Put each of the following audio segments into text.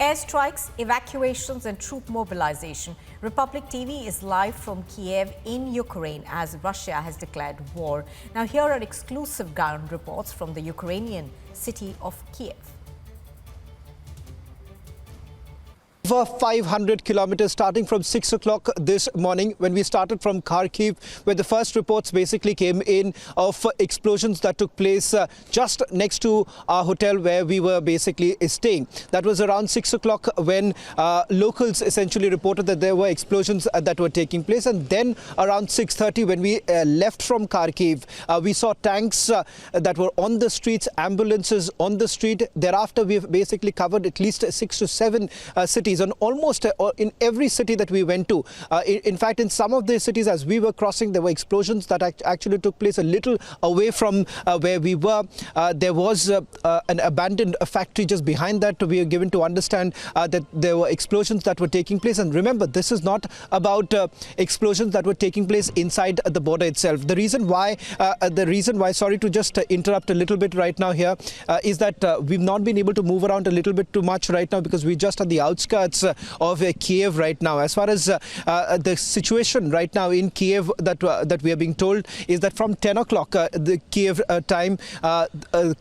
Airstrikes, evacuations and troop mobilization. Republic TV is live from Kyiv in Ukraine as Russia has declared war. Now here are exclusive ground reports from the Ukrainian city of Kyiv. Over 500 kilometers starting from 6 o'clock this morning when we started from Kyiv, where the first reports basically came in of explosions that took place just next to our hotel where we were basically staying. That was around 6 o'clock when locals essentially reported that there were explosions that were taking place, and then around 6:30 when we left from Kyiv, we saw tanks that were on the streets, ambulances on the street. Thereafter we've basically covered at least 6 to 7 cities. And almost in every city that we went to. In fact, in some of the cities as we were crossing, there were explosions that actually took place a little away from where we were. There was an abandoned factory just behind that. We were given to understand that there were explosions that were taking place. And remember, this is not about explosions that were taking place inside the border itself. The reason why, sorry to just interrupt a little bit right now here, is that we've not been able to move around a little bit too much right now because we're just at the outskirts of Kyiv right now. As far as the situation right now in Kyiv that we are being told is that from 10 o'clock the Kyiv time,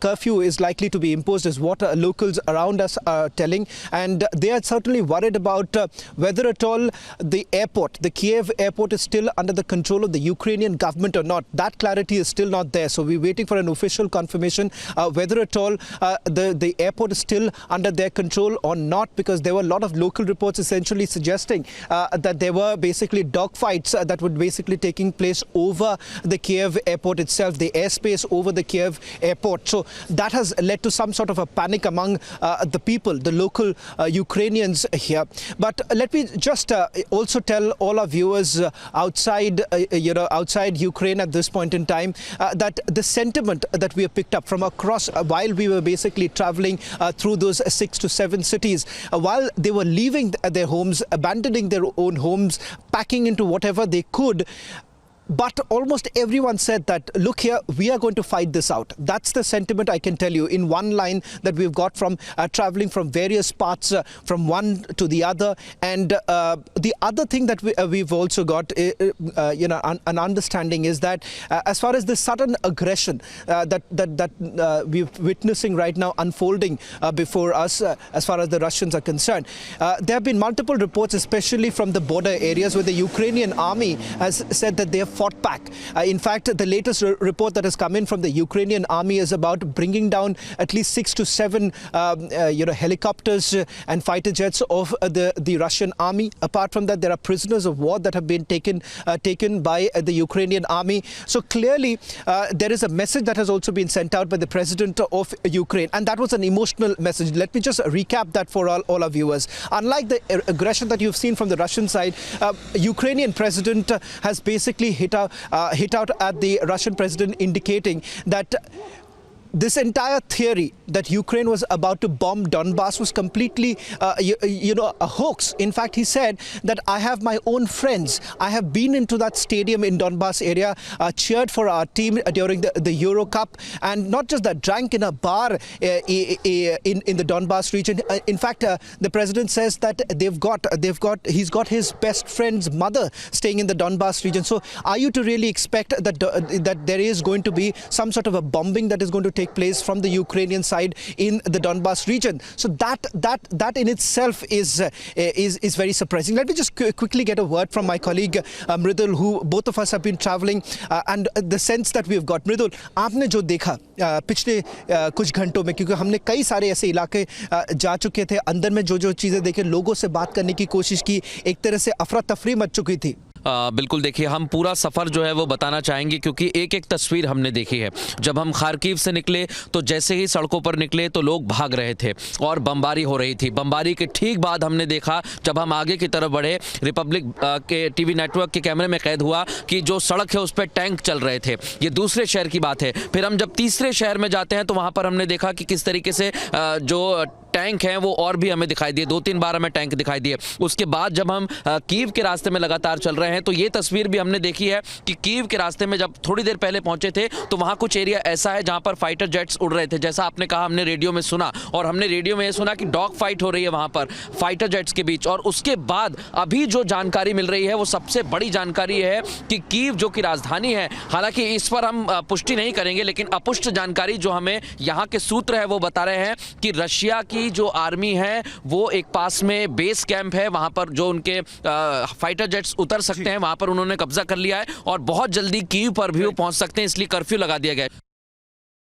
curfew is likely to be imposed, is what locals around us are telling, and they are certainly worried about whether at all the airport, the Kyiv airport, is still under the control of the Ukrainian government or not. That clarity is still not there, so we're waiting for an official confirmation whether at all the airport is still under their control or not, because there were a lot of local reports essentially suggesting that there were basically dogfights that were basically taking place over the Kyiv airport itself, the airspace over the Kyiv airport. So that has led to some sort of a panic among the people, the local Ukrainians here. But let me just also tell all our viewers outside Ukraine at this point in time that the sentiment that we have picked up from across while we were basically traveling through those 6 to 7 cities, while they were leaving their homes, abandoning their own homes, packing into whatever they could. But almost everyone said that, look here, we are going to fight this out. That's the sentiment I can tell you in one line that we've got from traveling from various parts, from one to the other. And the other thing that we've also got, an understanding is that as far as the sudden aggression that we're witnessing right now unfolding before us, as far as the Russians are concerned, there have been multiple reports, especially from the border areas, where the Ukrainian army has said that they have fought back. In fact, the latest report that has come in from the Ukrainian army is about bringing down at least 6 to 7 helicopters and fighter jets of the Russian army. Apart from that, there are prisoners of war that have been taken by the Ukrainian army. So clearly, there is a message that has also been sent out by the president of Ukraine, and that was an emotional message. Let me just recap that for all our viewers. Unlike the aggression that you've seen from the Russian side, Ukrainian president has basically hit out at the Russian president, indicating that this entire theory that Ukraine was about to bomb Donbass was completely, a hoax. In fact, he said that I have my own friends. I have been into that stadium in Donbass area, cheered for our team during the Euro Cup, and not just that, drank in a bar in the Donbass region. In fact, the president says that he's got his best friend's mother staying in the Donbass region. So, are you to really expect that there is going to be some sort of a bombing that is going to take place from the Ukrainian side in the Donbass region? So that in itself is very surprising. Let me just quickly get a word from my colleague Mridul, who both of us have been traveling, and the sense that we've got. Mridul, आपने जो देखा पिछले कुछ घंटों में, क्योंकि हमने कई सारे ऐसे इलाके जा चुके थे, अंदर में जो चीज़ें देखे, लोगों से बात करने की कोशिश की, एक तरह से अफरा तफरी मच चुकी थी। बिल्कुल, देखिए, हम पूरा सफ़र जो है वो बताना चाहेंगे, क्योंकि एक एक तस्वीर हमने देखी है। जब हम खार्किव से निकले तो जैसे ही सड़कों पर निकले तो लोग भाग रहे थे और बमबारी हो रही थी। बमबारी के ठीक बाद हमने देखा, जब हम आगे की तरफ बढ़े, रिपब्लिक के टीवी नेटवर्क के कैमरे में कैद हुआ कि जो सड़क है उस पर टैंक चल रहे थे। ये दूसरे शहर की बात है। फिर हम जब तीसरे शहर में जाते हैं तो वहाँ पर हमने देखा कि किस तरीके से जो टैंक हैं वो और भी हमें दिखाई दिए, 2-3 बार हमें टैंक दिखाई दिए। उसके बाद जब हम कीव के रास्ते में लगातार चल रहे हैं तो ये तस्वीर भी हमने देखी है कि कीव के रास्ते में जब थोड़ी देर पहले पहुंचे थे तो वहां कुछ एरिया ऐसा है जहां पर फाइटर जेट्स उड़ रहे थे, जैसा आपने कहा हमने रेडियो में सुना, और हमने रेडियो में ये सुना कि डॉग फाइट हो रही है वहां पर फाइटर जेट्स के बीच। और उसके बाद अभी जो जानकारी मिल रही है वो सबसे बड़ी जानकारी है कि कीव जो कि राजधानी है, हालांकि इस पर हम पुष्टि नहीं करेंगे, लेकिन अपुष्ट जानकारी जो हमें यहाँ के सूत्र है वो बता रहे हैं कि रशिया की जो आर्मी है वो एक पास में बेस कैंप है, वहां पर जो उनके फाइटर जेट्स उतर सकते हैं वहां पर उन्होंने कब्जा कर लिया है और बहुत जल्दी कीव पर भी वो पहुंच सकते हैं, इसलिए कर्फ्यू लगा दिया गया है।